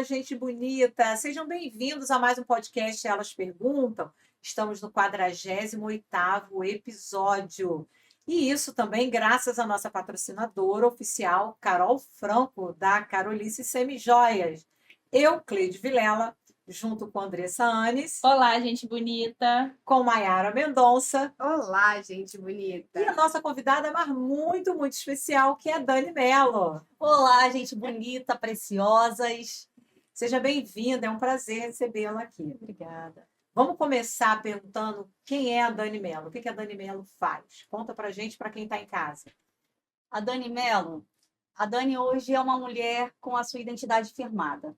Olá, gente bonita! Sejam bem-vindos a mais um podcast Elas Perguntam. Estamos no 48º episódio. E isso também graças à nossa patrocinadora oficial, Carol Franco, da Carolice Semijoias. Eu, Cleide Vilela, junto com Andressa Anes, Olá, gente bonita. com Maiara Mendonça Olá, gente e bonita. a nossa convidada, mas muito, muito especial, que é a Dani Mello. Olá, gente bonita, preciosas. Seja bem-vinda, é um prazer recebê-la aqui. Obrigada. Vamos começar perguntando quem é a Dani Mello, o que a Dani Mello faz? Conta pra gente, para quem está em casa. A Dani Mello. A Dani hoje é uma mulher com a sua identidade firmada.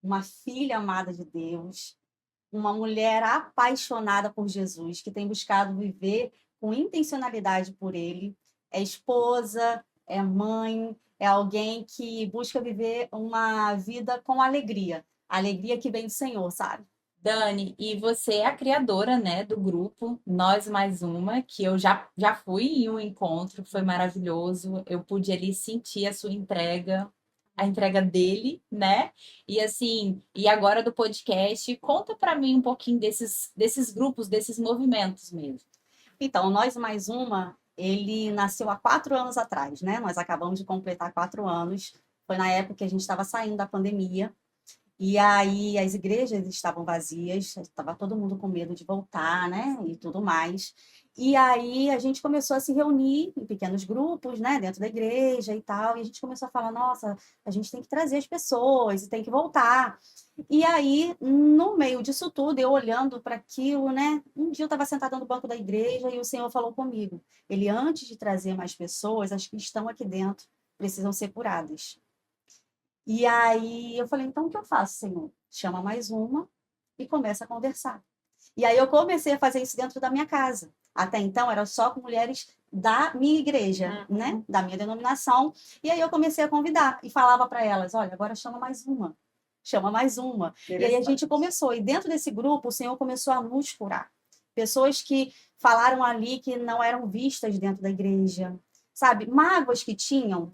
Uma filha amada de Deus. Uma mulher apaixonada por Jesus, que tem buscado viver com intencionalidade por Ele. É esposa, é mãe, é alguém que busca viver uma vida com alegria. A alegria que vem do Senhor, sabe? Dani, e você é a criadora, né, do grupo Nós Mais Uma, que eu já fui em um encontro, foi maravilhoso. Eu pude ali sentir a sua entrega, a entrega dele, né? E assim, e agora do podcast, conta para mim um pouquinho desses grupos, desses movimentos mesmo. Então, Nós Mais Uma, ele nasceu há 4 anos atrás, né? Nós acabamos de completar 4 anos. Foi na época que a gente estava saindo da pandemia. E aí as igrejas estavam vazias, estava todo mundo com medo de voltar, né? E tudo mais. E aí a gente começou a se reunir em pequenos grupos, né? Dentro da igreja e tal. E a gente começou a falar, nossa, a gente tem que trazer as pessoas e tem que voltar. E aí, no meio disso tudo, eu olhando para aquilo, né? Um dia eu estava sentada no banco da igreja e o Senhor falou comigo. Ele, antes de trazer mais pessoas, as que estão aqui dentro precisam ser curadas. E aí eu falei, então o que eu faço, Senhor? Chama mais uma e começa a conversar. E aí eu comecei a fazer isso dentro da minha casa. Até então era só com mulheres da minha igreja, né? Da minha denominação. E aí eu comecei a convidar e falava para elas, olha, agora chama mais uma. Chama mais uma. E aí a gente começou. E dentro desse grupo o Senhor começou a nos curar. Pessoas que falaram ali que não eram vistas dentro da igreja. Sabe? Mágoas que tinham,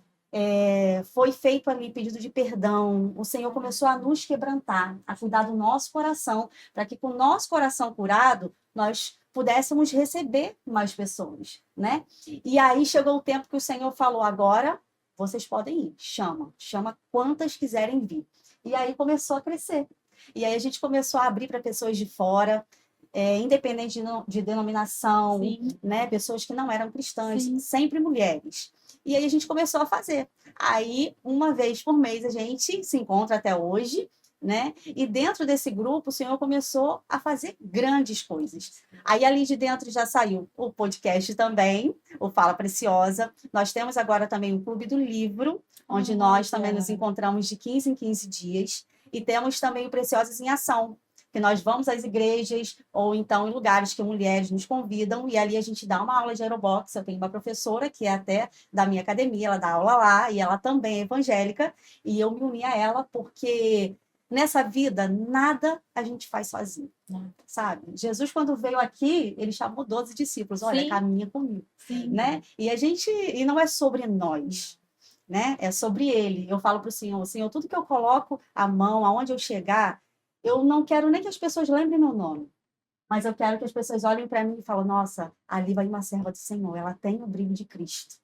foi feito ali pedido de perdão. O Senhor começou a nos quebrantar, a cuidar do nosso coração, para que com o nosso coração curado, nós pudéssemos receber mais pessoas, né? E aí chegou o tempo que o Senhor falou, agora vocês podem ir, chama quantas quiserem vir. E aí começou a crescer. E aí a gente começou a abrir para pessoas de fora, independente de denominação, né? Pessoas que não eram cristãs, sempre mulheres. E aí a gente começou a fazer. Aí, uma vez por mês, a gente se encontra até hoje, né? E dentro desse grupo, o Senhor começou a fazer grandes coisas. Aí, ali de dentro já saiu o podcast também, o Fala Preciosa. Nós temos agora também o Clube do Livro, onde nós também nos encontramos de 15 em 15 dias. E temos também o Preciosas em Ação, que nós vamos às igrejas ou então em lugares que mulheres nos convidam e ali a gente dá uma aula de aerobox. Eu tenho uma professora que é até da minha academia, ela dá aula lá e ela também é evangélica e eu me uni a ela porque nessa vida nada a gente faz sozinho, sabe? Jesus, quando veio aqui, ele chamou 12 discípulos, olha, caminha comigo, né? E não é sobre nós, né? É sobre ele. Eu falo para o Senhor, tudo que eu coloco a mão, aonde eu chegar, eu não quero nem que as pessoas lembrem meu nome, mas eu quero que as pessoas olhem para mim e falem, nossa, ali vai uma serva do Senhor, ela tem o brilho de Cristo.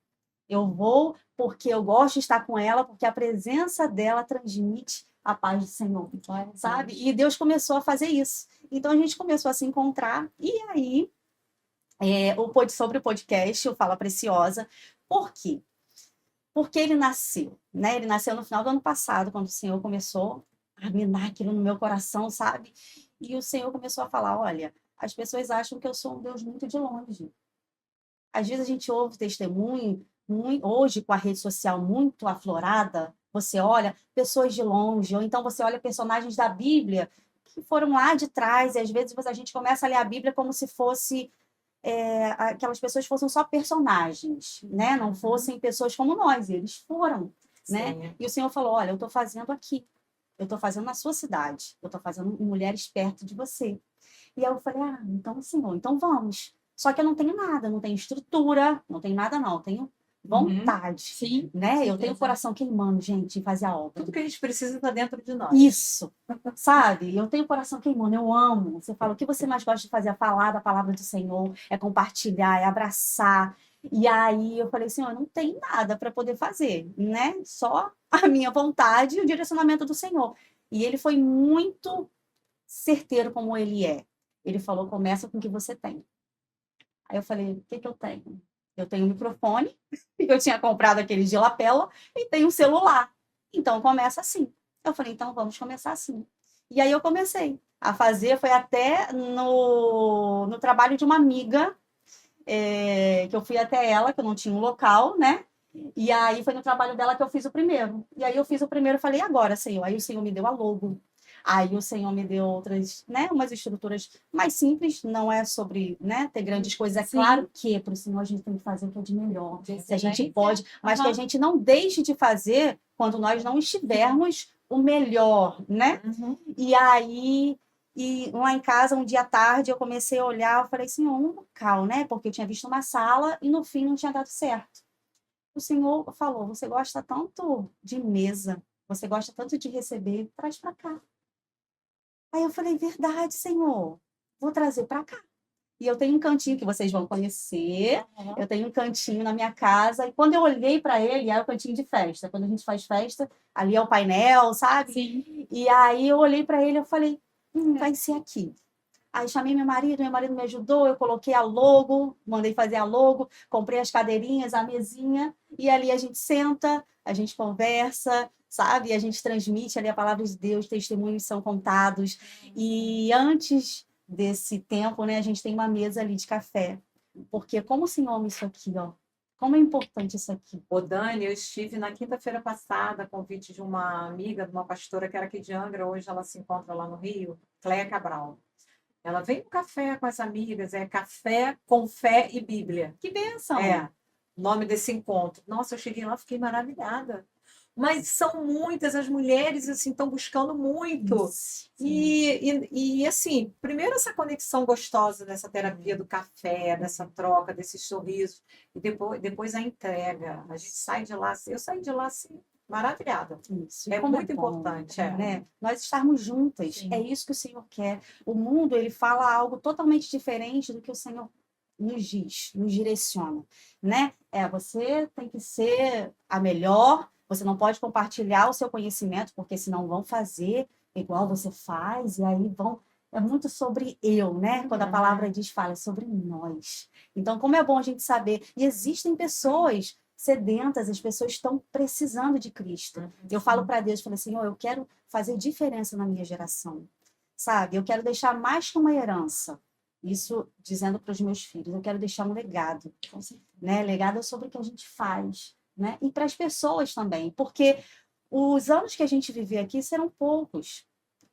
Eu vou porque eu gosto de estar com ela, porque a presença dela transmite a paz do Senhor, sabe? E Deus começou a fazer isso. Então a gente começou a se encontrar, e aí, sobre o podcast, o Fala Preciosa, por quê? Porque ele nasceu, né? Ele nasceu no final do ano passado, quando o Senhor começou a minar aquilo no meu coração, sabe? E o Senhor começou a falar, olha, as pessoas acham que eu sou um Deus muito de longe. Às vezes a gente ouve testemunho, hoje com a rede social muito aflorada, você olha pessoas de longe, ou então você olha personagens da Bíblia que foram lá de trás, e às vezes a gente começa a ler a Bíblia como se fosse aquelas pessoas fossem só personagens, né? Não fossem pessoas como nós, e eles foram, né? E o Senhor falou, olha, eu estou fazendo aqui, eu estou fazendo na sua cidade, eu estou fazendo mulheres perto de você. E aí eu falei, então, Senhor, então vamos. Só que eu não tenho nada, não tenho estrutura, não tenho nada não, eu tenho vontade, Sim, né? Eu tenho o certeza. coração queimando, gente, em fazer a obra. Tudo que a gente precisa está dentro de nós. Isso, sabe? Eu tenho o coração queimando, eu amo. Você fala, o que você mais gosta de fazer? É falar da palavra do Senhor, é compartilhar, é abraçar. E aí eu falei, Senhor, não tem nada para poder fazer, né? Só a minha vontade e o direcionamento do Senhor. E ele foi muito certeiro como ele é. Ele falou, começa com o que você tem. Aí eu falei, o que que eu tenho? Eu tenho um microfone, que eu tinha comprado aquele de lapela, e tenho um celular. Então começa assim. Eu falei, então vamos começar assim. E aí eu comecei a fazer, foi até no trabalho de uma amiga, que eu fui até ela, que eu não tinha um local, né? E aí foi no trabalho dela que eu fiz o primeiro. E aí eu fiz o primeiro, falei, e agora, Senhor? Aí o Senhor me deu a logo. Aí o Senhor me deu outras, né, umas estruturas mais simples, não é sobre, né, ter grandes coisas. É Sim. claro que para o Senhor a gente tem que fazer o que é de melhor, De se a gente excelência. pode, mas que a Aham. gente não deixe de fazer quando nós não estivermos o melhor, né? Uhum. E aí, lá em casa, um dia à tarde, eu comecei a olhar, eu falei, Senhor, um local, né? Porque eu tinha visto uma sala e no fim não tinha dado certo. O Senhor falou, você gosta tanto de mesa, você gosta tanto de receber, traz para cá. Aí eu falei, verdade, Senhor, vou trazer para cá. E eu tenho um cantinho que vocês vão conhecer. Aham. Eu tenho um cantinho na minha casa. E quando eu olhei para ele, era o cantinho de festa. Quando a gente faz festa, ali é o painel, sabe? Sim. E aí eu olhei para ele e falei, vai ser aqui. Aí chamei meu marido me ajudou, eu coloquei a logo, mandei fazer a logo, comprei as cadeirinhas, a mesinha, e ali a gente senta, a gente conversa, sabe? E a gente transmite ali a palavra de Deus, testemunhos são contados. E antes desse tempo, né, a gente tem uma mesa ali de café. Porque como o Senhor ama isso aqui, ó. Como é importante isso aqui. Ô, Dani, eu estive na quinta-feira passada, a convite de uma amiga, de uma pastora que era aqui de Angra, hoje ela se encontra lá no Rio, Cléia Cabral. Ela vem no café com as amigas, é Café com Fé e Bíblia. Que bênção! É, o nome desse encontro. Nossa, eu cheguei lá, fiquei maravilhada. Mas são muitas, as mulheres assim estão buscando muito. Sim. E assim, primeiro essa conexão gostosa dessa terapia do café, dessa troca, desses sorrisos, e depois a entrega. A gente sai de lá, eu saí de lá assim, maravilhada. Isso. É Como muito bom, importante, né? Nós estarmos juntas. Sim. É isso que o Senhor quer. O mundo, ele fala algo totalmente diferente do que o Senhor nos diz, nos direciona, né? Você tem que ser a melhor, você não pode compartilhar o seu conhecimento, porque senão vão fazer igual você faz, e aí vão. É muito sobre eu, né? Quando a palavra diz, fala sobre nós. Então, como é bom a gente saber. E existem pessoas sedentas, as pessoas estão precisando de Cristo. Eu falo para Deus, falei, Senhor, eu quero fazer diferença na minha geração, sabe? Eu quero deixar mais que uma herança. Isso dizendo para os meus filhos, eu quero deixar um legado, né? Legado é sobre o que a gente faz, né? E para as pessoas também, porque os anos que a gente viver aqui serão poucos.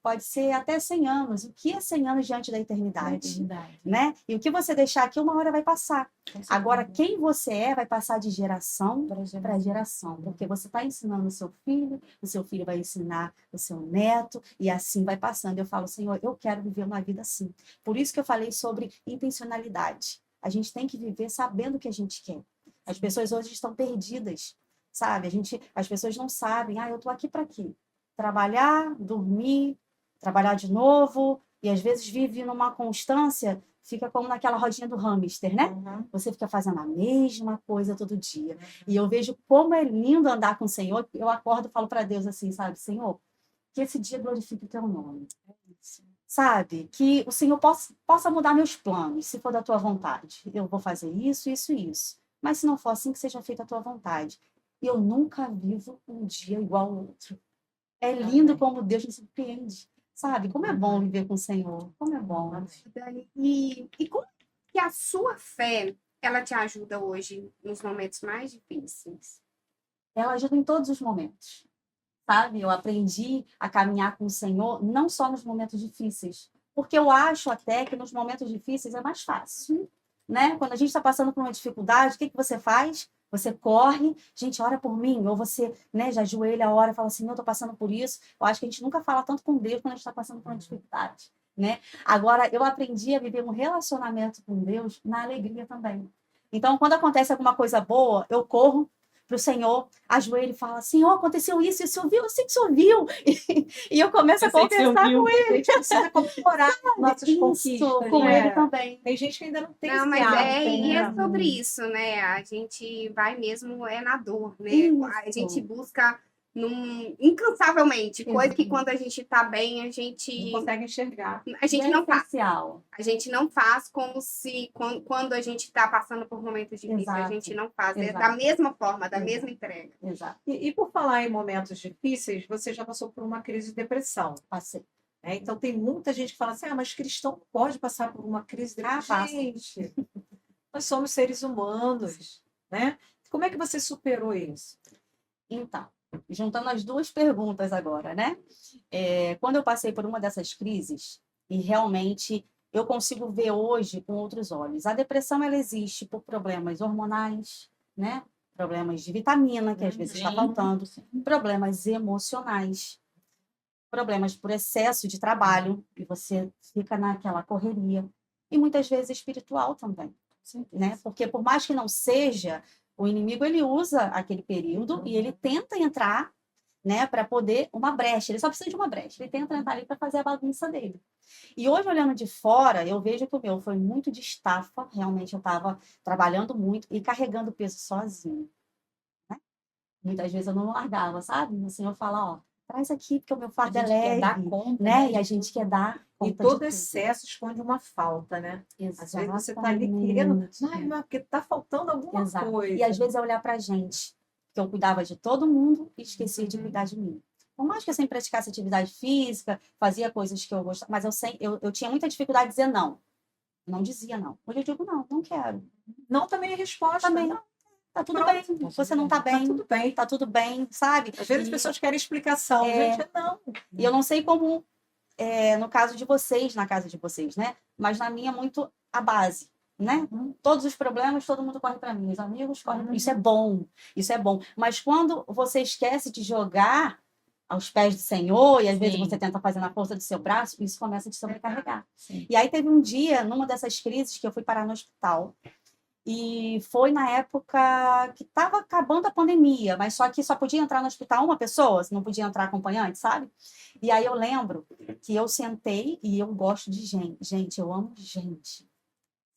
Pode ser até 100 anos. O que é 100 anos diante da eternidade? Né? E o que você deixar aqui, uma hora vai passar. Agora, quem você é vai passar de geração para geração, porque você está ensinando o seu filho vai ensinar o seu neto, e assim vai passando. Eu falo, Senhor, eu quero viver uma vida assim. Por isso que eu falei sobre intencionalidade. A gente tem que viver sabendo o que a gente quer. As pessoas hoje estão perdidas, sabe? As pessoas não sabem, eu estou aqui para quê? Trabalhar, dormir, trabalhar de novo, e às vezes vive numa constância, fica como naquela rodinha do hamster, né? Uhum. Você fica fazendo a mesma coisa todo dia. E eu vejo como é lindo andar com o Senhor. Eu acordo e falo para Deus assim, sabe? Senhor, que esse dia glorifique o teu nome. Sabe? Que o Senhor possa mudar meus planos, se for da tua vontade. Eu vou fazer isso, isso e isso. Mas se não for assim, que seja feita a tua vontade. Eu nunca vivo um dia igual ao outro. É lindo como Deus nos surpreende. Sabe? Como é bom viver com o Senhor. Como é bom. Dani, e como que a sua fé, ela te ajuda hoje nos momentos mais difíceis? Ela ajuda em todos os momentos. Sabe? Eu aprendi a caminhar com o Senhor não só nos momentos difíceis. Porque eu acho até que nos momentos difíceis é mais fácil. Né? Quando a gente está passando por uma dificuldade, o que você faz? Você corre, gente, ora por mim, ou você, né, já ajoelha a hora e fala assim, eu estou passando por isso. Eu acho que a gente nunca fala tanto com Deus quando a gente está passando por uma dificuldade, né? Agora, eu aprendi a viver um relacionamento com Deus na alegria também. Então, quando acontece alguma coisa boa, eu corro para o Senhor, ajoelho e falo, Senhor, aconteceu isso, você ouviu? Eu sei que você ouviu. E eu começo a sei que você conversar ouviu. com A gente precisa comemorar nossas isso, conquistas, com né? ele também. Tem gente que ainda não tem Não, esse mas hábito, e é né? sobre isso, né? A gente vai mesmo na dor, né? A gente Isso. busca incansavelmente, coisa que Exato. quando a gente tá bem, a Não gente consegue enxergar. a gente E é não faz. essencial. A gente não faz como se quando a gente está passando por momentos difíceis, a Exato. gente não faz. É Exato. da mesma forma, da Exato. mesma entrega. Exato. E por falar em momentos difíceis, você já passou por uma crise de depressão, Passei. né? Então tem muita gente que fala assim, mas cristão não pode passar por uma crise de depressão. passa. Gente, nós somos seres humanos, né? Como é que você superou isso? Então, juntando as duas perguntas agora, né? Quando eu passei por uma dessas crises, e realmente eu consigo ver hoje com outros olhos. A depressão, ela existe por problemas hormonais, né? Problemas de vitamina, que às vezes está Sim. faltando, problemas emocionais, problemas por excesso de trabalho, e você fica naquela correria, e muitas vezes espiritual também, né? Porque por mais que não seja, o inimigo ele usa aquele período e ele tenta entrar, né, para poder uma brecha. Ele só precisa de uma brecha. Ele tenta entrar ali para fazer a bagunça dele. E hoje olhando de fora, eu vejo que o meu foi muito de estafa. Realmente eu estava trabalhando muito e carregando peso sozinho, né? Muitas vezes eu não largava, sabe? O Senhor fala, ó, traz aqui porque o meu A fardo é gente quer dar leve, conta, né? né, E a de gente tudo. quer dar E conta de todo tudo. excesso esconde uma falta, né? Às vezes você está ali Exatamente. querendo, mas porque está faltando alguma Exato. coisa. E às vezes é olhar pra gente, que eu cuidava de todo mundo e esquecia de cuidar de mim. Por mais que eu sempre praticasse atividade física, fazia coisas que eu gostava, mas eu tinha muita dificuldade de dizer não. Eu não dizia não. Hoje eu digo não, não quero. Não também é resposta. Também não. Tá tudo Pronto. bem. Você não tá Tá bem. tudo bem. Tá tudo bem, sabe? Às vezes as pessoas querem explicação. Gente, não. E eu não sei como no caso de vocês, na casa de vocês, né? Mas na minha, muito a base, né? Todos os problemas, todo mundo corre para mim, os amigos correm para mim. Isso é bom, isso é bom. Mas quando você esquece de jogar aos pés do Senhor, e às vezes Sim. você tenta fazer na força do seu braço, isso começa a te sobrecarregar. Sim. E aí teve um dia, numa dessas crises, que eu fui parar no hospital. E foi na época que estava acabando a pandemia, mas só que só podia entrar no hospital uma pessoa, não podia entrar acompanhante, sabe? E aí eu lembro que eu sentei e eu gosto de gente. Gente, eu amo gente.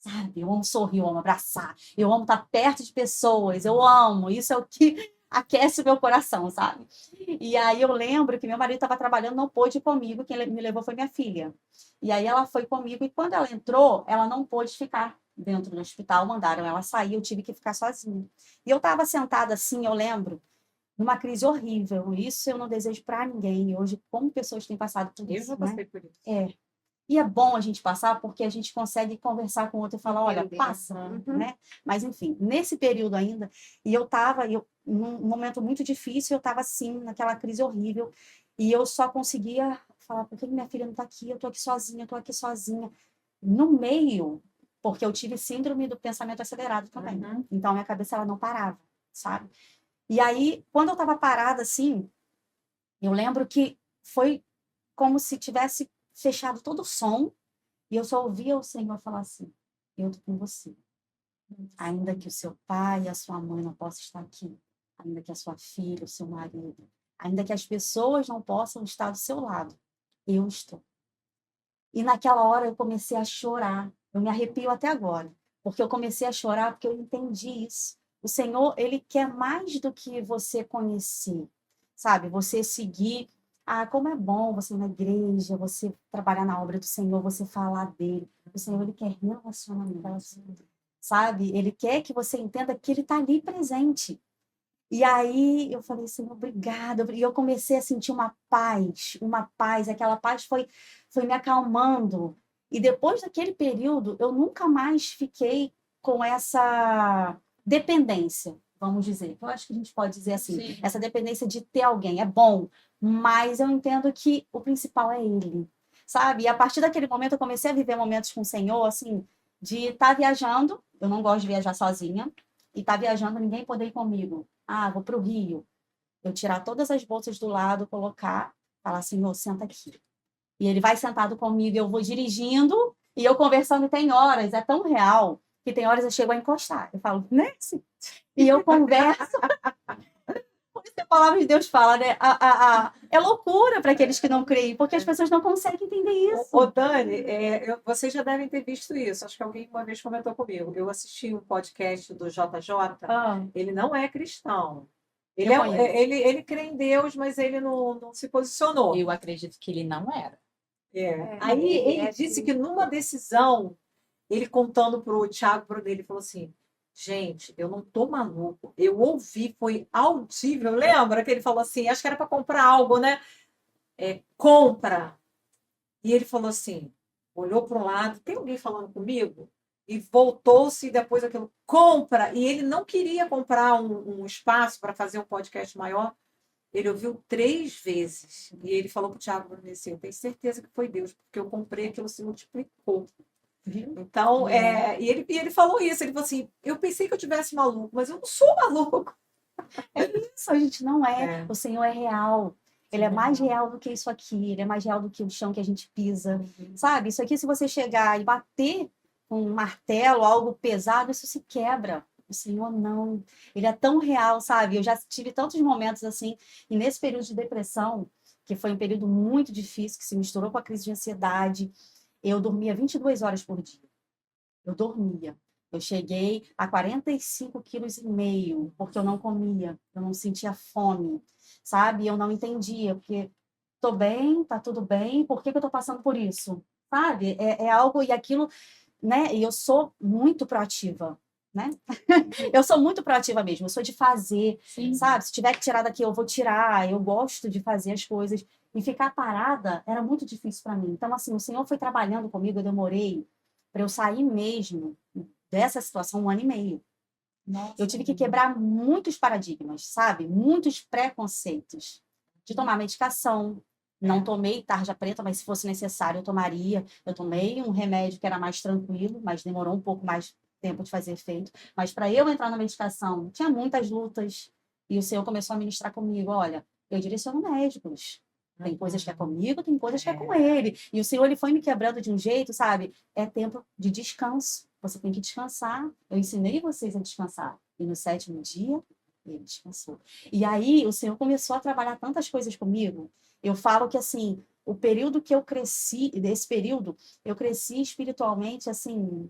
Sabe? Eu amo sorrir, eu amo abraçar, eu amo estar perto de pessoas, eu amo. Isso é o que aquece o meu coração, sabe? E aí eu lembro que meu marido estava trabalhando, não pôde ir comigo, quem me levou foi minha filha. E aí ela foi comigo e quando ela entrou, ela não pôde ficar dentro do hospital, mandaram ela sair, eu tive que ficar sozinha. E eu estava sentada assim, eu lembro, numa crise horrível. Isso eu não desejo para ninguém. E hoje, como pessoas têm passado por Eu isso, já né? passei por isso. E é bom a gente passar porque a gente consegue conversar com o outro e falar, olha, Entender. passa, né? Mas enfim, nesse período ainda, e eu estava num momento muito difícil, eu estava assim, naquela crise horrível, e eu só conseguia falar, por que minha filha não está aqui? Eu estou aqui sozinha, eu estou aqui sozinha. No meio, porque eu tive síndrome do pensamento acelerado também. Então, a minha cabeça ela não parava, sabe? E aí, quando eu estava parada assim, eu lembro que foi como se tivesse fechado todo o som e eu só ouvia o Senhor falar assim: eu tô com você. Ainda que o seu pai e a sua mãe não possam estar aqui, ainda que a sua filha, o seu marido, ainda que as pessoas não possam estar do seu lado, eu estou. E naquela hora eu comecei a chorar. Eu me arrepio até agora, porque eu comecei a chorar porque eu entendi isso. O Senhor, ele quer mais do que você conhecer, sabe? Você seguir. Ah, como é bom você ir na igreja, você trabalhar na obra do Senhor, você falar dele. O Senhor, ele quer relacionamento, sabe? Ele quer que você entenda que ele está ali presente. E aí eu falei, Senhor, obrigada. E eu comecei a sentir uma paz, uma paz. Aquela paz foi me acalmando. E depois daquele período, eu nunca mais fiquei com essa dependência, vamos dizer. Eu acho que a gente pode dizer assim, Sim. essa dependência de ter alguém. É bom, mas eu entendo que o principal é ele, sabe? E a partir daquele momento, eu comecei a viver momentos com o Senhor, assim, de estar viajando. Eu não gosto de viajar sozinha. E estar viajando, ninguém poder ir comigo. Ah, vou para o Rio. Eu tirar todas as bolsas do lado, colocar, falar assim, Senhor, senta aqui. E ele vai sentado comigo, eu vou dirigindo e eu conversando tem horas, é tão real. que tem horas eu chego a encostar. Eu falo, Nancy, e eu converso. Por isso que a palavra de Deus fala, né? É loucura para aqueles que não creem, porque as pessoas não conseguem entender isso. Ô, Dani, vocês já devem ter visto isso. Acho que alguém uma vez comentou comigo. Eu assisti um podcast do JJ. Ele não é cristão. Ele, Eu conheço. ele crê em Deus, mas ele não se posicionou. Eu acredito que ele não era. Aí ele é disse assim. que numa decisão, ele contando para o Thiago, pro dele, falou assim: gente, eu não tô maluco. Eu ouvi, foi audível. Lembra que ele falou assim? Acho que era para comprar algo, né? Compra. E ele falou assim: olhou para um lado, tem alguém falando comigo? E voltou-se, e depois aquilo, compra. E ele não queria comprar um espaço para fazer um podcast maior. Ele ouviu 3 vezes. E ele falou para o Thiago Brunesi: eu tenho certeza que foi Deus, porque eu comprei, aquilo se multiplicou. Então, e ele falou isso, ele falou assim: eu pensei que eu tivesse maluco, mas eu não sou maluco. É isso, a gente não é. O Senhor é real. Ele é mais Sim. real do que isso aqui, ele é mais real do que o chão que a gente pisa, sabe? Isso aqui, se você chegar e bater com um martelo, algo pesado, isso se quebra. O Senhor não. Ele é tão real, sabe? Eu já tive tantos momentos assim, e nesse período de depressão, que foi um período muito difícil, que se misturou com a crise de ansiedade, eu dormia 22 horas por dia. Eu dormia. Eu cheguei a 45,5 quilos, porque eu não comia, eu não sentia fome, sabe? Eu não entendia, porque tô bem, tá tudo bem, por que que eu tô passando por isso? Sabe? É algo, e aquilo, né? E eu sou muito proativa, né? Eu sou muito proativa mesmo, eu sou de fazer, Sim. sabe? Se tiver que tirar daqui, eu vou tirar, eu gosto de fazer as coisas. E ficar parada era muito difícil para mim. Então, assim, o Senhor foi trabalhando comigo, eu demorei para eu sair mesmo dessa situação 1 ano e meio. Nossa, Eu tive que quebrar muitos paradigmas, sabe? Muitos preconceitos. De tomar medicação. Não tomei tarja preta, mas se fosse necessário, eu tomaria. Eu tomei um remédio que era mais tranquilo, mas demorou um pouco mais tempo de fazer efeito. Mas para eu entrar na medicação, tinha muitas lutas. E o Senhor começou a ministrar comigo: olha, eu direciono médicos. Tem coisas que é comigo, tem coisas que é com ele. E o Senhor, ele foi me quebrando de um jeito, sabe? É tempo de descanso. Você tem que descansar. Eu ensinei vocês a descansar. E no 7º dia, ele descansou. E aí, o Senhor começou a trabalhar tantas coisas comigo. Eu falo que, assim, o período que eu cresci, desse período, eu cresci espiritualmente, assim,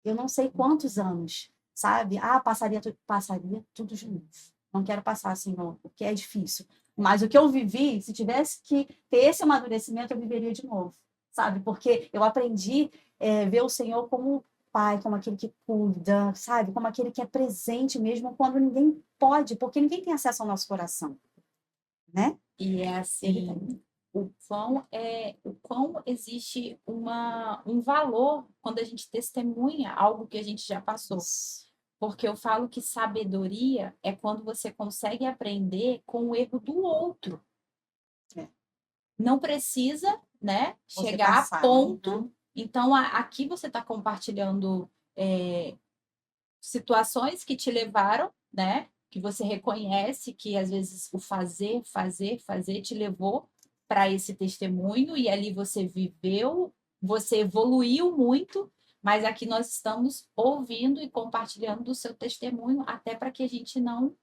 eu não sei quantos anos, sabe? Passaria tudo de novo. Não quero passar, Senhor, porque é difícil. Mas o que eu vivi, se tivesse que ter esse amadurecimento, eu viveria de novo, sabe? Porque eu aprendi ver o Senhor como pai, como aquele que cuida, sabe? Como aquele que é presente mesmo quando ninguém pode, porque ninguém tem acesso ao nosso coração, né? E é Ele assim, tem. o quão existe um valor quando a gente testemunha algo que a gente já passou. Porque eu falo que sabedoria é quando você consegue aprender com o erro do outro. É. Não precisa, né, Você chegar passar, a ponto. né? Então, aqui você está compartilhando situações que te levaram, né? Que você reconhece que às vezes o fazer te levou para esse testemunho e ali você viveu, você evoluiu muito, mas aqui nós estamos ouvindo e compartilhando do seu testemunho até para que a gente não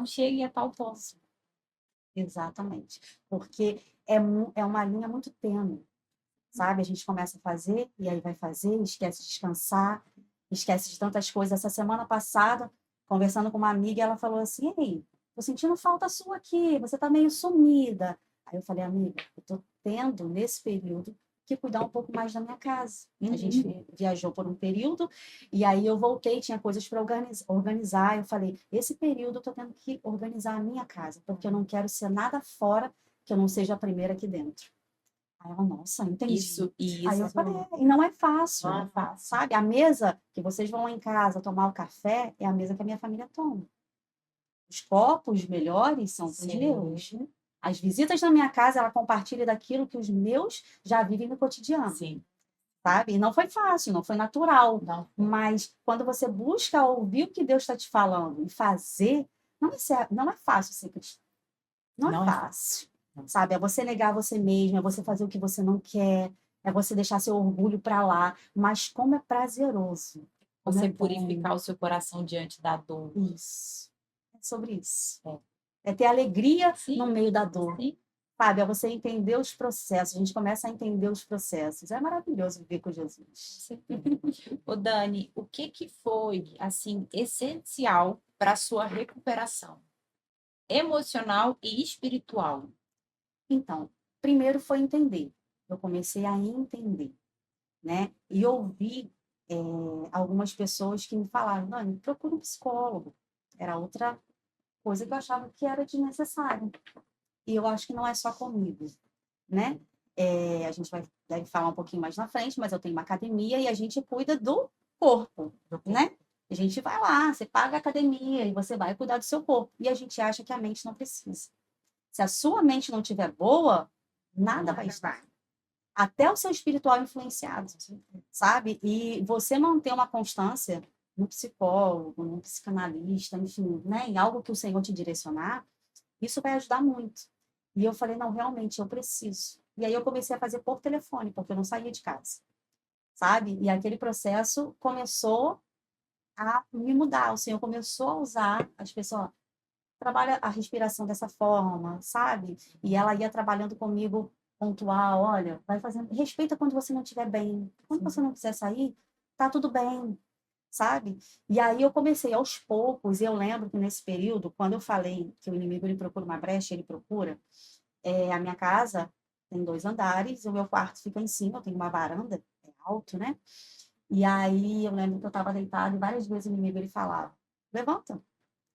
chegue a tal ponto. Exatamente. Porque é uma linha muito tênue, sabe? A gente começa a fazer, e aí vai fazer, esquece de descansar, esquece de tantas coisas. Essa semana passada, conversando com uma amiga, ela falou assim: ei, tô sentindo falta sua aqui, você tá meio sumida. Aí eu falei: amiga, eu tô tendo, nesse período, que cuidar um pouco mais da minha casa. A gente viajou por um período, e aí eu voltei, tinha coisas para organizar. Eu falei: esse período eu tô tendo que organizar a minha casa, porque eu não quero ser nada fora que eu não seja a primeira aqui dentro. Aí ela: nossa, entendi. Aí eu falei: e não é fácil, sabe? A mesa que vocês vão lá em casa tomar o café é a mesa que a minha família toma. Os copos melhores são os meus. As visitas na minha casa, ela compartilha daquilo que os meus já vivem no cotidiano. Sim. Sabe? E não foi fácil, não foi natural. Não. Mas quando você busca ouvir o que Deus está te falando e fazer, não é fácil ser cristão. Não é fácil. Sabe? É você negar você mesmo, é você fazer o que você não quer, é você deixar seu orgulho para lá. Mas como é prazeroso Você é bom. purificar o seu coração diante da dor. Isso. É sobre isso. É. É ter alegria no Sim, meio da dor. sim. Sabe? É você entender os processos. A gente começa a entender os processos. É maravilhoso viver com Com Jesus. certeza. Ô, Dani, o que que foi, assim, essencial para a sua recuperação emocional e espiritual? Então, primeiro foi entender. Eu comecei a entender, né? E ouvir algumas pessoas que me falaram, Dani, procura um psicólogo. Era outra coisa que eu achava que era desnecessário. E eu acho que não é só comigo, né? A gente deve falar um pouquinho mais na frente, mas eu tenho uma academia e a gente cuida do corpo, né? A gente vai lá, você paga a academia e você vai cuidar do seu corpo. E a gente acha que a mente não precisa. Se a sua mente não estiver boa, nada vai estar. Até o seu espiritual influenciado, sabe? E você manter uma constância no psicólogo, no psicanalista, enfim, né? Em algo que o Senhor te direcionar, isso vai ajudar muito. E eu falei, não, realmente, eu preciso. E aí eu comecei a fazer por telefone, porque eu não saía de casa, sabe? E aquele processo começou a me mudar. O Senhor começou a usar as pessoas, trabalha a respiração dessa forma, sabe? E ela ia trabalhando comigo pontual, olha, vai fazendo, respeita quando você não estiver bem. Quando você não quiser sair, tá tudo bem, sabe? E aí eu comecei aos poucos, eu lembro que nesse período, quando eu falei que o inimigo ele procura uma brecha, ele procura, a minha casa tem 2 andares, o meu quarto fica em cima, eu tenho uma varanda, é alto, né? E aí eu lembro que eu estava deitada e várias vezes o inimigo ele falava, levanta,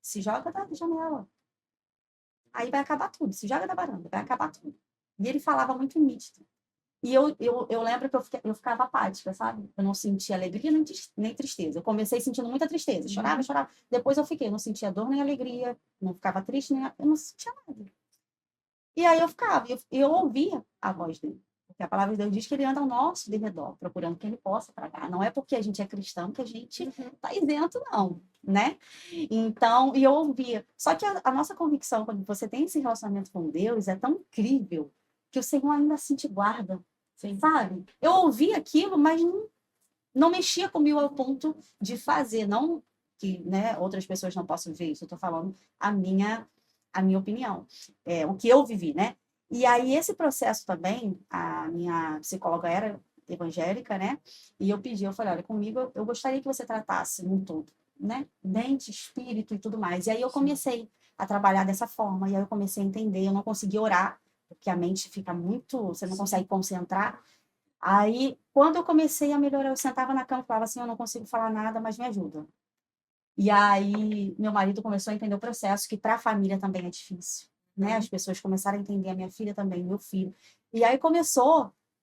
se joga da janela. Aí vai acabar tudo, se joga da varanda, vai acabar tudo. E ele falava muito nítido. E eu lembro que eu ficava apática, sabe? Eu não sentia alegria nem tristeza. Eu comecei sentindo muita tristeza, chorava, chorava. Depois eu fiquei, não sentia dor nem alegria, não ficava triste, eu não sentia nada. E aí eu ficava, eu ouvia a voz dele. Porque a palavra de Deus diz que ele anda ao nosso derredor, procurando que ele possa tragar. Não é porque a gente é cristão que a gente está isento, não, né? Então, e eu ouvia. Só que a nossa convicção, quando você tem esse relacionamento com Deus, é tão incrível que o Senhor ainda assim te guarda, sabe? Eu ouvia aquilo, mas não mexia comigo ao ponto de fazer. Não que, né, outras pessoas não possam ver isso, eu estou falando a minha opinião, o que eu vivi, né? E aí, esse processo também, a minha psicóloga era evangélica, né? E eu falei, olha, comigo eu gostaria que você tratasse um todo, né? Mente, espírito e tudo mais. E aí eu comecei a trabalhar dessa forma, e aí eu comecei a entender, eu não conseguia orar, porque a mente fica muito, você não consegue concentrar. Aí, quando eu comecei a melhorar, eu sentava na cama e falava assim, eu não consigo falar nada, mas me ajuda. E aí, meu marido começou a entender o processo, que para a família também é difícil, né? As pessoas começaram a entender, a minha filha também, meu filho. E aí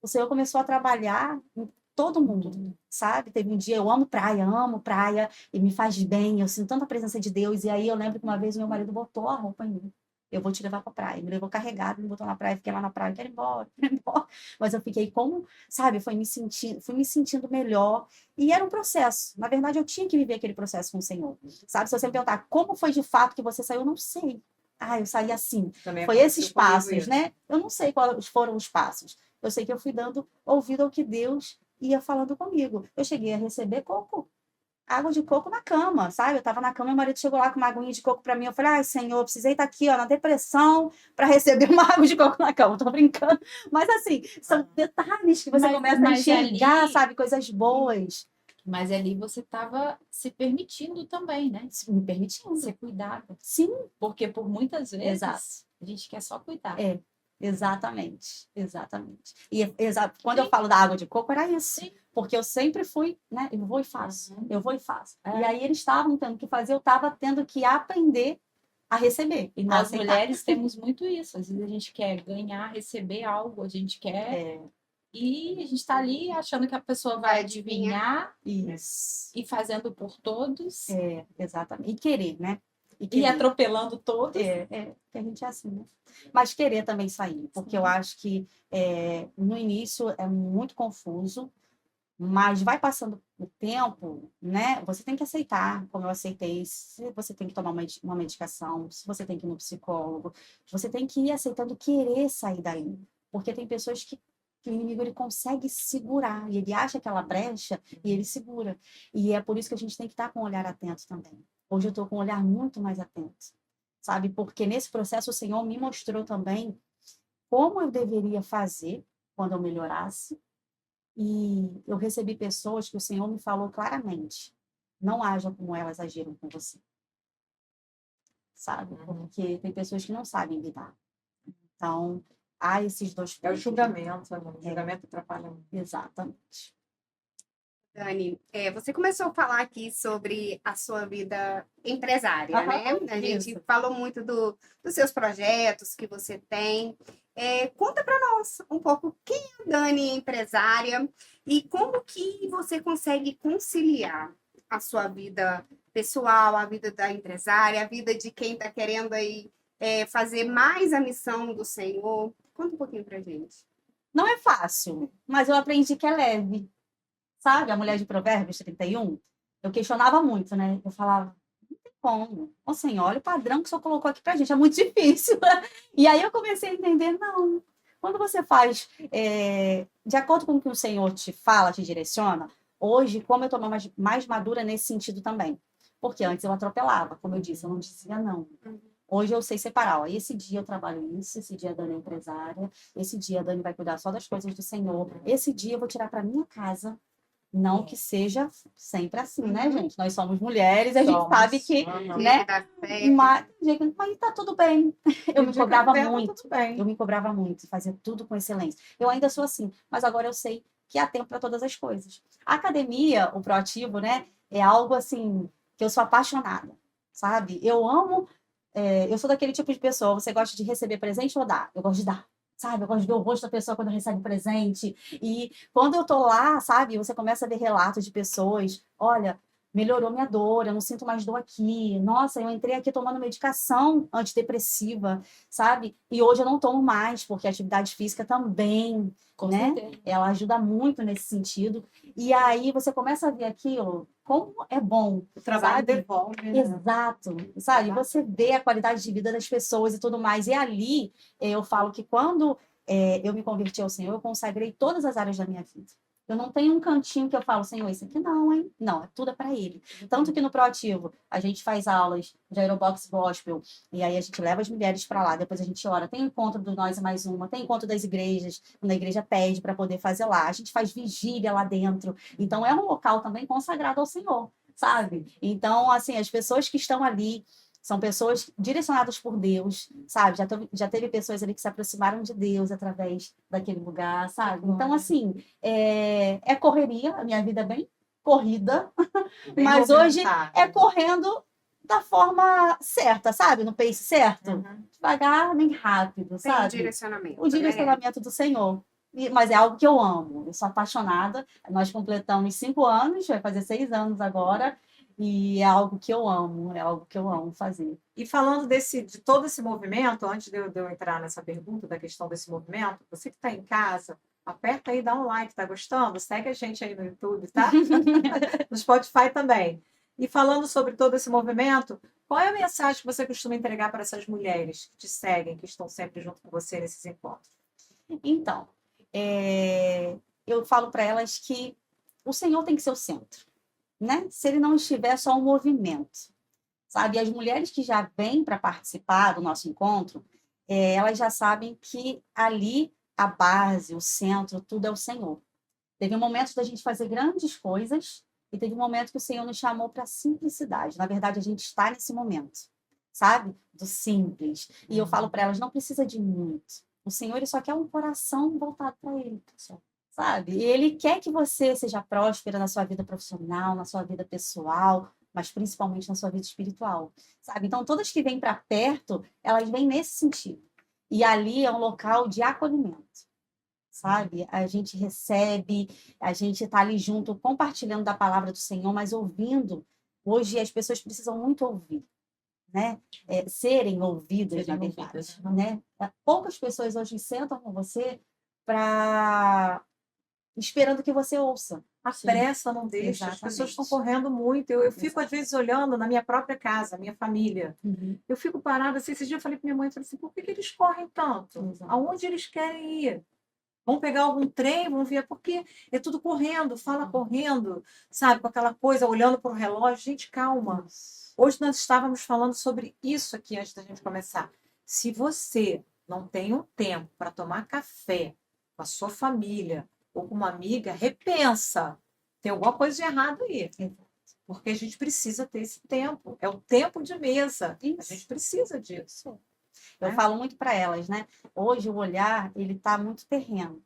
o Senhor começou a trabalhar em todo mundo, sabe? Teve um dia, eu amo praia, e me faz bem, eu sinto tanta presença de Deus. E aí eu lembro que uma vez meu marido botou a roupa em mim. Eu vou te levar para a praia. Me levou carregado, me botou na praia, fiquei lá na praia, quero ir embora, quero ir embora. Mas eu fiquei como, sabe, fui me sentindo melhor. E era um processo. Na verdade, eu tinha que viver aquele processo com o Senhor. Sabe, se você me perguntar como foi de fato que você saiu, eu não sei. Ah, eu saí assim. Também Foi aconteceu esses comigo passos, isso. né? Eu não sei quais foram os passos. Eu sei que eu fui dando ouvido ao que Deus ia falando comigo. Eu cheguei a receber água de coco na cama, sabe? Eu tava na cama, meu marido chegou lá com uma aguinha de coco para mim. Eu falei, ai, Senhor, eu precisei estar aqui, ó, na depressão, para receber uma água de coco na cama. Tô brincando. Mas, assim, são detalhes que você começa a Mas enxergar, ali, sabe? Coisas boas. mas ali você estava se permitindo também, né? Me permitindo. Ser cuidada. Sim, Porque por muitas vezes exato. a gente quer só cuidar. Exatamente. E quando eu Sim. falo da água de coco, era isso. Sim. Porque eu sempre fui, né? Eu vou e faço. Eu vou e faço. É. E aí eles estavam tendo que fazer, eu estava tendo que aprender a receber. E a nós aceitar. mulheres temos muito isso. Às vezes a gente quer ganhar, receber algo, a gente quer. E a gente está ali achando que a pessoa vai adivinhar Isso. e fazendo por todos Exatamente. E querer, né? e atropelando todos. Que a gente é assim, né? Mas querer também sair, porque eu acho que no início é muito confuso, mas vai passando o tempo, né? Você tem que aceitar, como eu aceitei, se você tem que tomar uma medicação, se você tem que ir no psicólogo, você tem que ir aceitando querer sair daí, porque tem pessoas que que o inimigo ele consegue segurar, e ele acha aquela brecha e ele segura. E é por isso que a gente tem que estar com um olhar atento também. Hoje eu estou com um olhar muito mais atento, sabe? Porque nesse processo o Senhor me mostrou também como eu deveria fazer quando eu melhorasse, e eu recebi pessoas que o Senhor me falou claramente: não haja como elas agiram com você, sabe? Porque tem pessoas que não sabem lidar. Então, há esses dois É o pontos. julgamento, né? O julgamento atrapalha muito. Exatamente. Dani, você começou a falar aqui sobre a sua vida empresária, né? A gente isso. falou muito dos seus projetos que você tem. Conta para nós um pouco quem é a Dani empresária e como que você consegue conciliar a sua vida pessoal, a vida da empresária, a vida de quem está querendo aí fazer mais a missão do Senhor. Conta um pouquinho pra gente. Não é fácil, mas eu aprendi que é leve. Sabe, a mulher de Provérbios 31, eu questionava muito, né? Eu falava, não tem como. Ô, Senhor, olha o padrão que o Senhor colocou aqui pra gente, é muito difícil. E aí eu comecei a entender, não. Quando você faz de acordo com o que o Senhor te fala, te direciona, hoje, como eu tô mais madura nesse sentido também. Porque antes eu atropelava, como eu disse, eu não dizia não. Hoje eu sei separar, ó, esse dia eu trabalho isso, esse dia a Dani é empresária, esse dia a Dani vai cuidar só das coisas do Senhor, esse dia eu vou tirar para minha casa. Não que seja sempre assim, né, gente? Nós somos mulheres, a gente sabe que, né? Mas tá tudo bem. Eu me cobrava muito. Eu me cobrava muito, fazia tudo com excelência. Eu ainda sou assim, mas agora eu sei que há tempo para todas as coisas. A academia, o proativo, né? É algo assim que eu sou apaixonada, sabe? Eu amo. Eu sou daquele tipo de pessoa. Você gosta de receber presente ou dar? Eu gosto de dar. Sabe, eu gosto de ver o rosto da pessoa quando recebe presente. E quando eu tô lá, sabe, você começa a ver relatos de pessoas. Olha, melhorou minha dor, eu não sinto mais dor aqui. Nossa, eu entrei aqui tomando medicação antidepressiva, sabe? E hoje eu não tomo mais, porque a atividade física também, Com né? certeza. Ela ajuda muito nesse sentido. E aí você começa a ver aquilo, como é bom. O trabalho sabe? devolve, né? Exato, sabe? Você vê a qualidade de vida das pessoas e tudo mais. E ali, eu falo que quando eu me converti ao Senhor, eu consagrei todas as áreas da minha vida. Eu não tenho um cantinho que eu falo, Senhor, isso aqui não, hein? Não, tudo é para Ele. Tanto que no Proativo, a gente faz aulas de Aerobox Gospel, e aí a gente leva as mulheres para lá, depois a gente ora. Tem encontro do Nós e Mais Uma, tem encontro das igrejas, quando a igreja pede para poder fazer lá. A gente faz vigília lá dentro. Então, é um local também consagrado ao Senhor, sabe? Então, assim, as pessoas que estão ali são pessoas direcionadas por Deus, sabe? Já teve pessoas ali que se aproximaram de Deus através daquele lugar, sabe? Então, assim, é correria, a minha vida é bem corrida, Bem mas hoje movimentada. é correndo da forma certa, sabe? No pace certo. Uhum. Devagar, nem rápido, Tem um sabe? direcionamento. O direcionamento do Senhor. Mas é algo que eu amo, eu sou apaixonada. Nós completamos 5 anos, vai fazer 6 anos agora, e é algo que eu amo, é algo que eu amo fazer. E falando de todo esse movimento, antes de eu entrar nessa pergunta da questão desse movimento, você que está em casa, aperta aí, dá um like, tá gostando? Segue a gente aí no YouTube, tá? No Spotify também. E falando sobre todo esse movimento, qual é a mensagem que você costuma entregar para essas mulheres que te seguem, que estão sempre junto com você nesses encontros? Então, eu falo para elas que o Senhor tem que ser o centro, né? Se ele não estiver, só um movimento, sabe? E as mulheres que já vêm para participar do nosso encontro, elas já sabem que ali a base, o centro, tudo é o Senhor. Teve um momento da gente fazer grandes coisas e teve um momento que o Senhor nos chamou para a simplicidade. Na verdade, a gente está nesse momento, sabe? Do simples. E eu falo para elas, não precisa de muito. O Senhor, ele só quer um coração voltado para Ele, sabe? E Ele quer que você seja próspera na sua vida profissional, na sua vida pessoal, mas principalmente na sua vida espiritual, sabe? Então, todas que vêm para perto, elas vêm nesse sentido. E ali é um local de acolhimento, sabe? A gente recebe, a gente está ali junto, compartilhando da palavra do Senhor, mas ouvindo. Hoje as pessoas precisam muito ouvir, né? Serem ouvidas, na verdade, né? Poucas pessoas hoje sentam com você esperando que você ouça. A pressa não deixa, as pessoas estão correndo muito. Eu fico, às vezes, olhando na minha própria casa, minha família. Eu fico parada assim. Esse dia eu falei para minha mãe, falei assim, por que eles correm tanto? Aonde eles querem ir? Vamos pegar algum trem, vamos ver, porque é tudo correndo, fala correndo, sabe? Com aquela coisa, olhando para o relógio. Gente, calma. Hoje nós estávamos falando sobre isso aqui antes da gente começar. Se você não tem um tempo para tomar café com a sua família ou com uma amiga, repensa. Tem alguma coisa de errado aí. Porque a gente precisa ter esse tempo. É o tempo de mesa. A Isso. gente precisa disso. Eu né? falo muito para elas, né? Hoje o olhar, ele tá muito terreno.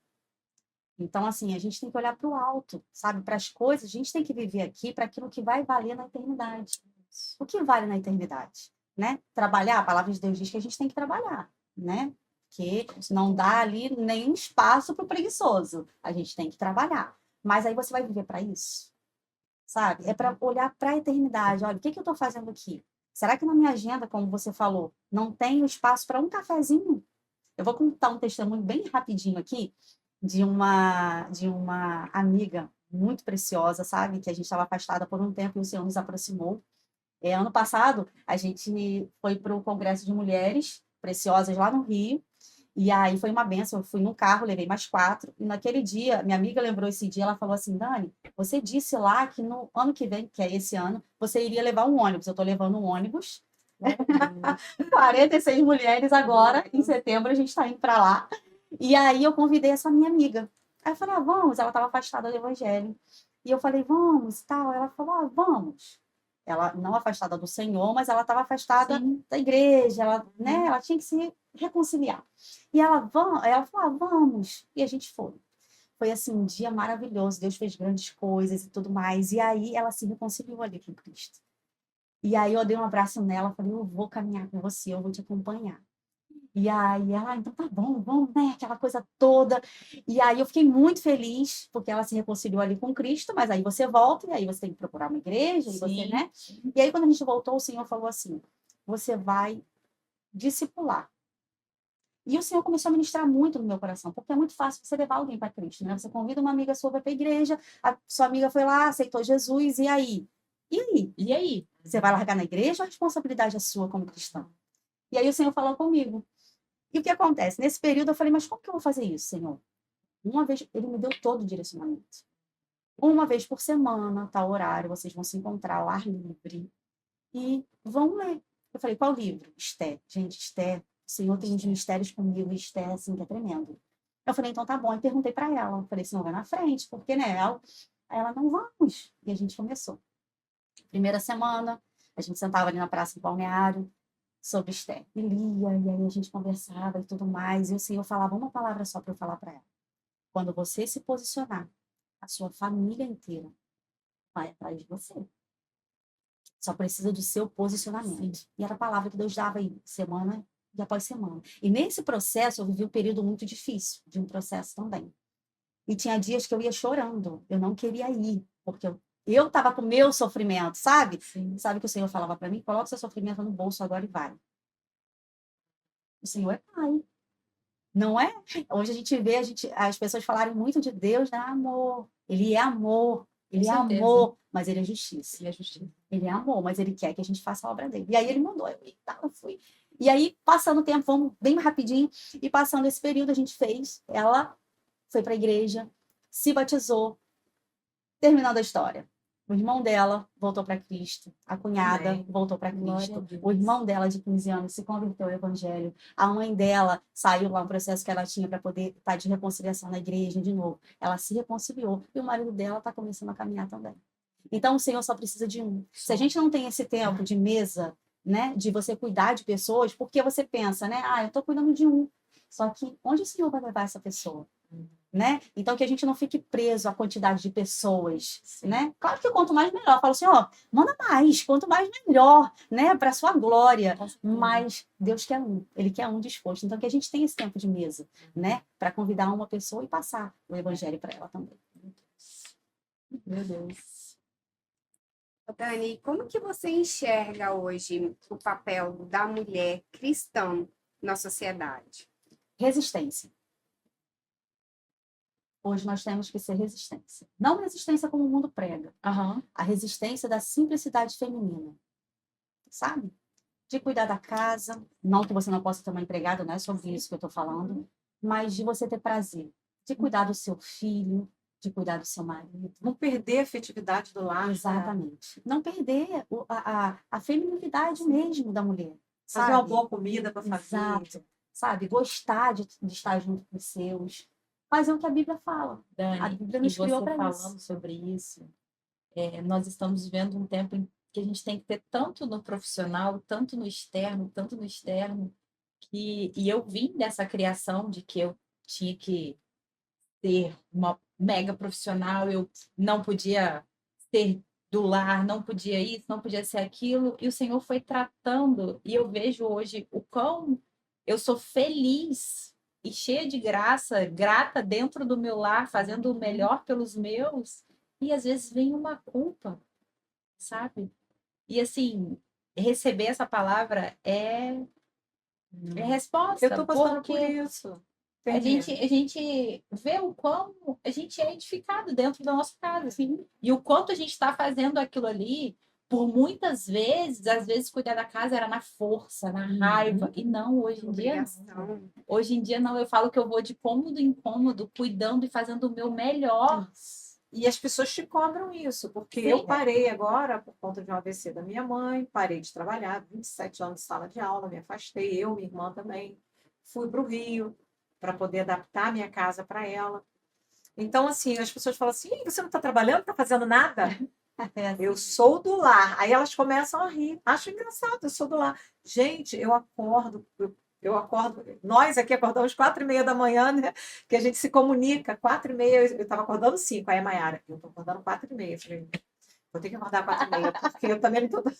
Então, assim, a gente tem que olhar para o alto, sabe? Para as coisas, a gente tem que viver aqui para aquilo que vai valer na eternidade. O que vale na eternidade, né? Trabalhar, a palavra de Deus diz que a gente tem que trabalhar, né? Que não dá ali nenhum espaço para o preguiçoso. A gente tem que trabalhar. Mas aí você vai viver para isso, sabe? É para olhar para a eternidade. Olha, o que que eu estou fazendo aqui? Será que na minha agenda, como você falou, não tenho espaço para um cafezinho? Eu vou contar um testemunho bem rapidinho aqui de uma amiga muito preciosa, sabe? Que a gente estava afastada por um tempo e o Senhor nos aproximou. Ano passado, a gente foi para o Congresso de Mulheres Preciosas lá no Rio. E aí foi uma benção. Eu fui num carro, levei mais 4. E naquele dia, minha amiga lembrou esse dia, ela falou assim: Dani, você disse lá que no ano que vem, que é esse ano, você iria levar um ônibus. Eu estou levando um ônibus. 46 mulheres agora, em setembro a gente está indo para lá. E aí eu convidei essa minha amiga. Aí eu falei, vamos. Ela estava afastada do evangelho. E eu falei, vamos, tal. Ela falou, vamos. Ela não afastada do Senhor, mas ela estava afastada da igreja. Ela, né, ela tinha que se reconciliar. E ela falou, vamos. E a gente foi. Foi assim, um dia maravilhoso. Deus fez grandes coisas e tudo mais. E aí ela se reconciliou ali com Cristo. E aí eu dei um abraço nela, falei, eu vou caminhar com você, eu vou te acompanhar. E aí ela, então tá bom, vamos, né? Aquela coisa toda. E aí eu fiquei muito feliz, porque ela se reconciliou ali com Cristo, mas aí você volta, e aí você tem que procurar uma igreja, e você, né? E aí quando a gente voltou, o Senhor falou assim, você vai discipular. E o Senhor começou a ministrar muito no meu coração, porque é muito fácil você levar alguém para Cristo, né? Você convida uma amiga sua para a igreja, a sua amiga foi lá, aceitou Jesus, e aí? E aí? E aí? Você vai largar na igreja ou a responsabilidade é sua como cristão? E aí o Senhor falou comigo. E o que acontece? Nesse período eu falei, mas como que eu vou fazer isso, Senhor? Uma vez, ele me deu todo o direcionamento. Uma vez por semana, tal horário, vocês vão se encontrar ao ar livre e vão ler. Eu falei, qual livro? Esté. Gente, Esté, o Senhor tem uns mistérios comigo, Esté, assim, que é tremendo. Eu falei, então tá bom. E perguntei para ela. Eu falei, Senhor, vai na frente, porque, né? Ela, não vamos. E a gente começou. Primeira semana, a gente sentava ali na praça do balneário, sobre Esther. E lia, e aí a gente conversava e tudo mais. E o Senhor falava uma palavra só para eu falar para ela. Quando você se posicionar, a sua família inteira vai atrás de você. Só precisa do seu posicionamento. Sim. E era a palavra que Deus dava aí, semana e após semana. E nesse processo, eu vivi um período muito difícil, de um processo também. E tinha dias que eu ia chorando, eu não queria ir, porque eu estava com o meu sofrimento, sabe? Sim. Sabe que o Senhor falava para mim? Coloca seu sofrimento no bolso agora e vai. O Senhor é pai. Não é? Hoje a gente vê as pessoas falarem muito de Deus, né? Amor. Ele é amor. Ele é amor, mas ele é justiça. Ele é justiça. Ele é amor, mas ele quer que a gente faça a obra dele. E aí ele mandou, eu fui. E aí, passando o tempo, vamos bem rapidinho, e passando esse período, a gente fez. Ela foi para a igreja, se batizou, terminando a história. O irmão dela voltou para Cristo, a cunhada Amém. voltou para Cristo, o irmão dela de 15 anos se converteu ao evangelho, a mãe dela saiu lá um processo que ela tinha para poder estar de reconciliação na igreja de novo. Ela se reconciliou e o marido dela está começando a caminhar também. Então o Senhor só precisa de um. Se a gente não tem esse tempo de mesa, né, de você cuidar de pessoas, porque você pensa, né, eu estou cuidando de um. Só que onde o Senhor vai levar essa pessoa? Né? Então, que a gente não fique preso à quantidade de pessoas, né? Claro que quanto mais melhor. Eu falo assim, manda mais, quanto mais melhor, né? Para a sua glória. Mas Deus quer um, Ele quer um disposto. Então, que a gente tenha esse tempo de mesa, né? Para convidar uma pessoa e passar o evangelho para ela também. Meu Deus. Dani, como que você enxerga hoje o papel da mulher cristã na sociedade? Resistência. Hoje nós temos que ser resistência. Não resistência como o mundo prega. A resistência da simplicidade feminina. Sabe? De cuidar da casa. Não que você não possa ter uma empregada, não é sobre isso que eu estou falando. Mas de você ter prazer. de cuidar do seu filho, de cuidar do seu marido. Não perder a afetividade do lar. Né? Exatamente. Não perder a feminilidade mesmo da mulher. Fazer uma Sabe? boa comida para a família. Exato. Sabe? Gostar de estar junto com os seus. Fazer o que a Bíblia fala. Dani, A Bíblia e nos criou você para falando isso. sobre isso, nós estamos vivendo um tempo em que a gente tem que ter tanto no profissional, tanto no externo, e eu vim dessa criação de que eu tinha que ser uma mega profissional, eu não podia ser do lar, não podia isso, não podia ser aquilo, e o Senhor foi tratando, e eu vejo hoje o quão eu sou feliz e cheia de graça, grata dentro do meu lar, fazendo o melhor pelos meus, e às vezes vem uma culpa, sabe? E assim, receber essa palavra é resposta, Eu estou passando por porque isso. a gente vê o quão a gente é edificado dentro da nossa casa, assim, e o quanto a gente está fazendo aquilo ali, por muitas vezes, às vezes cuidar da casa era na força, na raiva, e não, hoje em dia não. Obrigação. Hoje em dia não, eu falo que eu vou de cômodo em cômodo, cuidando e fazendo o meu melhor. E as pessoas te cobram isso, porque Sim. eu parei agora por conta de um AVC da minha mãe, parei de trabalhar, 27 anos de sala de aula, me afastei, eu, minha irmã também. Fui para o Rio para poder adaptar a minha casa para ela. Então, assim, as pessoas falam assim: "Ih, você não está trabalhando, não está fazendo nada?" Eu sou do lar. Aí elas começam a rir. Acho engraçado, eu sou do lar. Gente, eu acordo, nós aqui acordamos 4h30 da manhã, né? Que a gente se comunica, 4h30, eu estava acordando 5, aí a Maiara, eu estou acordando 4h30. Falei, vou ter que acordar 4h30, porque eu também não estou.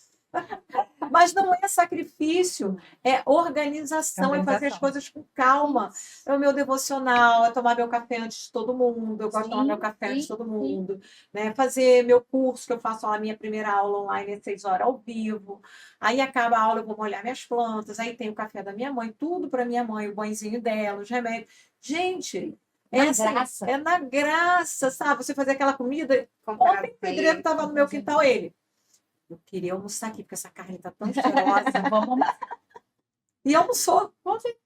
Mas não é sacrifício, é organização, é fazer as coisas com calma. É o meu devocional, é tomar meu café antes de todo mundo. Eu gosto de tomar meu café antes de todo mundo. Né? Fazer meu curso, que eu faço a minha primeira aula online às 6 horas ao vivo. Aí acaba a aula, eu vou molhar minhas plantas. Aí tem o café da minha mãe, tudo para minha mãe, o banhozinho dela, os remédios. Gente, Graça. é na graça, sabe? Você fazer aquela comida. Comprar Ontem o pedreiro estava no meu quintal, ele. Eu queria almoçar aqui, porque essa carne está tão cheirosa. Vamos almoçar. E almoçou.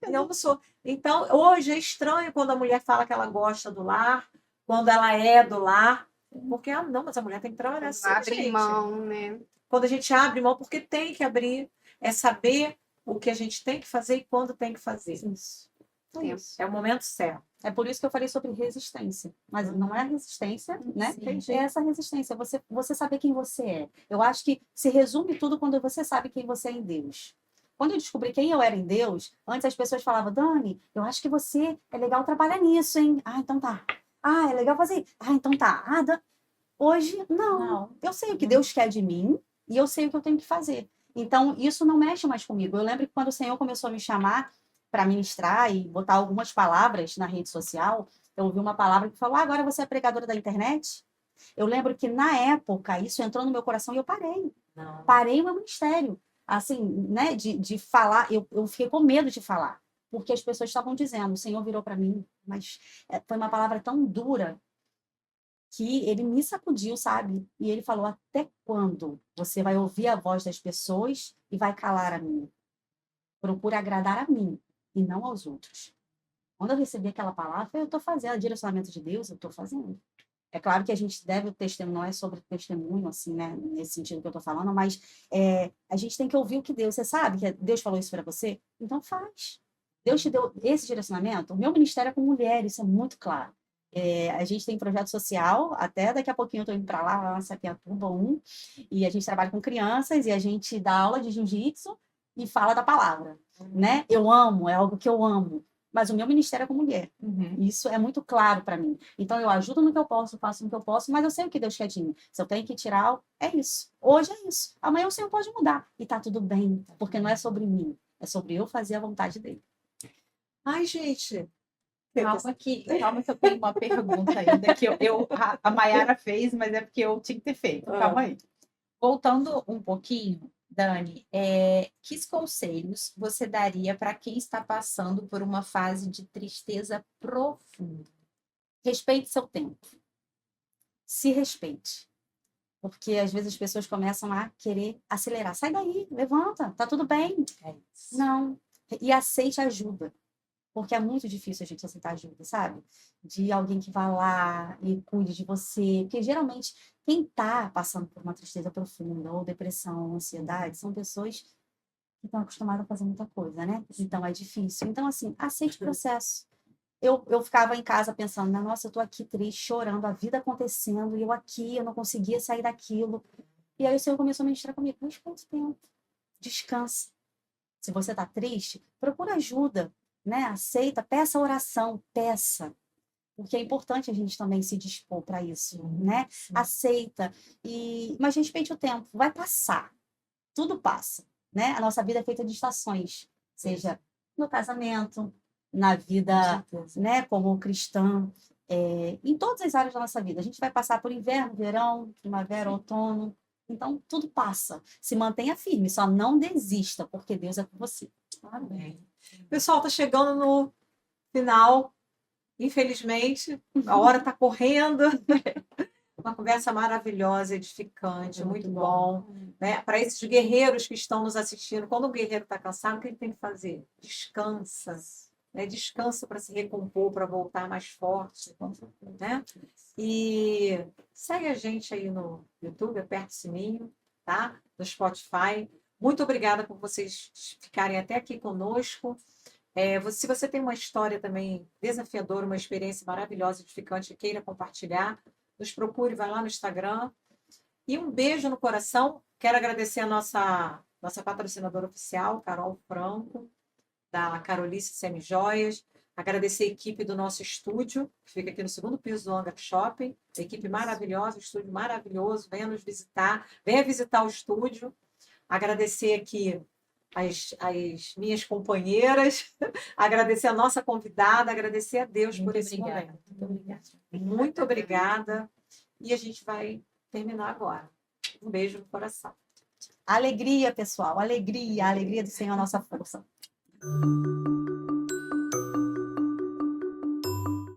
E almoçou. Então, hoje é estranho quando a mulher fala que ela gosta do lar, quando ela é do lar, porque, não, mas a mulher tem que trabalhar sim, Abre gente. mão, né? Quando a gente abre mão, porque tem que abrir, é saber o que a gente tem que fazer e quando tem que fazer. Isso. Tempo. É o momento certo. É por isso que eu falei sobre resistência. Mas não é a resistência, né? Sim. É essa resistência, você saber quem você é. Eu acho que se resume tudo quando você sabe quem você é em Deus. Quando eu descobri quem eu era em Deus, antes as pessoas falavam, Dani, eu acho que você é legal trabalhar nisso, hein? Ah, então tá. Ah, é legal fazer. Ah, então tá. Hoje, não. Eu sei o que Deus quer de mim e eu sei o que eu tenho que fazer. Então, isso não mexe mais comigo. Eu lembro que quando o Senhor começou a me chamar para ministrar e botar algumas palavras na rede social, eu ouvi uma palavra que falou: agora você é pregadora da internet? Eu lembro que na época isso entrou no meu coração e eu parei. Não. Parei o meu ministério. Assim, né, de falar, eu fiquei com medo de falar, porque as pessoas estavam dizendo, o Senhor virou para mim, mas foi uma palavra tão dura que ele me sacudiu, sabe? E ele falou: até quando você vai ouvir a voz das pessoas e vai calar a mim? Procura agradar a mim e não aos outros. Quando eu recebi aquela palavra, eu estou fazendo, direcionamento de Deus, eu estou fazendo. É claro que a gente deve o testemunho, não é sobre testemunho, assim, né? Nesse sentido que eu estou falando, mas a gente tem que ouvir o que Deus, você sabe que Deus falou isso para você? Então faz. Deus te deu esse direcionamento. O meu ministério é com mulheres, isso é muito claro. A gente tem projeto social, até daqui a pouquinho eu estou indo para lá, Sapiatuba 1, e a gente trabalha com crianças, e a gente dá aula de jiu-jitsu e fala da palavra, né? Eu amo, é algo que eu amo. Mas o meu ministério é com mulher. Isso é muito claro para mim. Então, eu ajudo no que eu posso, faço no que eu posso, mas eu sei o que Deus quer de mim. Se eu tenho que tirar, é isso. Hoje é isso. Amanhã o Senhor pode mudar. E tá tudo bem, porque não é sobre mim. É sobre eu fazer a vontade dele. Ai, gente. Calma que eu tenho uma pergunta ainda que a Maiara fez, mas é porque eu tinha que ter feito. Calma aí. Voltando um pouquinho, Dani, que conselhos você daria para quem está passando por uma fase de tristeza profunda? Respeite seu tempo. Se respeite. Porque às vezes as pessoas começam a querer acelerar. Sai daí, levanta, tá tudo bem. É isso. Não. E aceite ajuda. Porque é muito difícil a gente aceitar ajuda, sabe? De alguém que vá lá e cuide de você. Porque geralmente quem está passando por uma tristeza profunda, ou depressão, ansiedade, são pessoas que estão acostumadas a fazer muita coisa, né? Então é difícil. Então, assim, aceite o processo. Eu ficava em casa pensando, né, nossa, eu tô aqui triste, chorando, a vida acontecendo, e eu aqui, eu não conseguia sair daquilo. E aí o Senhor começou a ministrar comigo, mas quanto tempo? Descansa. Se você tá triste, procura ajuda, né? Aceita, peça oração, peça. Porque é importante a gente também se dispor para isso, né? Aceita. Mas respeite o tempo, vai passar. Tudo passa, né? A nossa vida é feita de estações, seja no casamento, na vida, né, como cristã, em todas as áreas da nossa vida. A gente vai passar por inverno, verão, primavera, outono. Então, tudo passa. Se mantenha firme, só não desista, porque Deus é com você. Amém. Pessoal, está chegando no final. Infelizmente, a hora está correndo. Uma conversa maravilhosa, edificante, muito bom. Né? Para esses guerreiros que estão nos assistindo, quando o guerreiro está cansado, o que ele tem que fazer? Descansa. Né? Descansa para se recompor, para voltar mais forte. Né? E segue a gente aí no YouTube, aperta o sininho, tá? No Spotify. Muito obrigada por vocês ficarem até aqui conosco. Se você tem uma história também desafiadora, uma experiência maravilhosa, edificante, queira compartilhar, nos procure, vai lá no Instagram. E um beijo no coração. Quero agradecer a nossa patrocinadora oficial, Carol Franco, da Carolice Semijoias. Agradecer a equipe do nosso estúdio, que fica aqui no segundo piso do Hangar Shopping. A equipe maravilhosa, estúdio maravilhoso. Venha nos visitar, venha visitar o estúdio. Agradecer aqui as minhas companheiras, agradecer a nossa convidada, agradecer a Deus por esse momento. Muito obrigada. E a gente vai terminar agora. Um beijo no coração. Alegria, pessoal, alegria, a alegria do Senhor é a nossa força.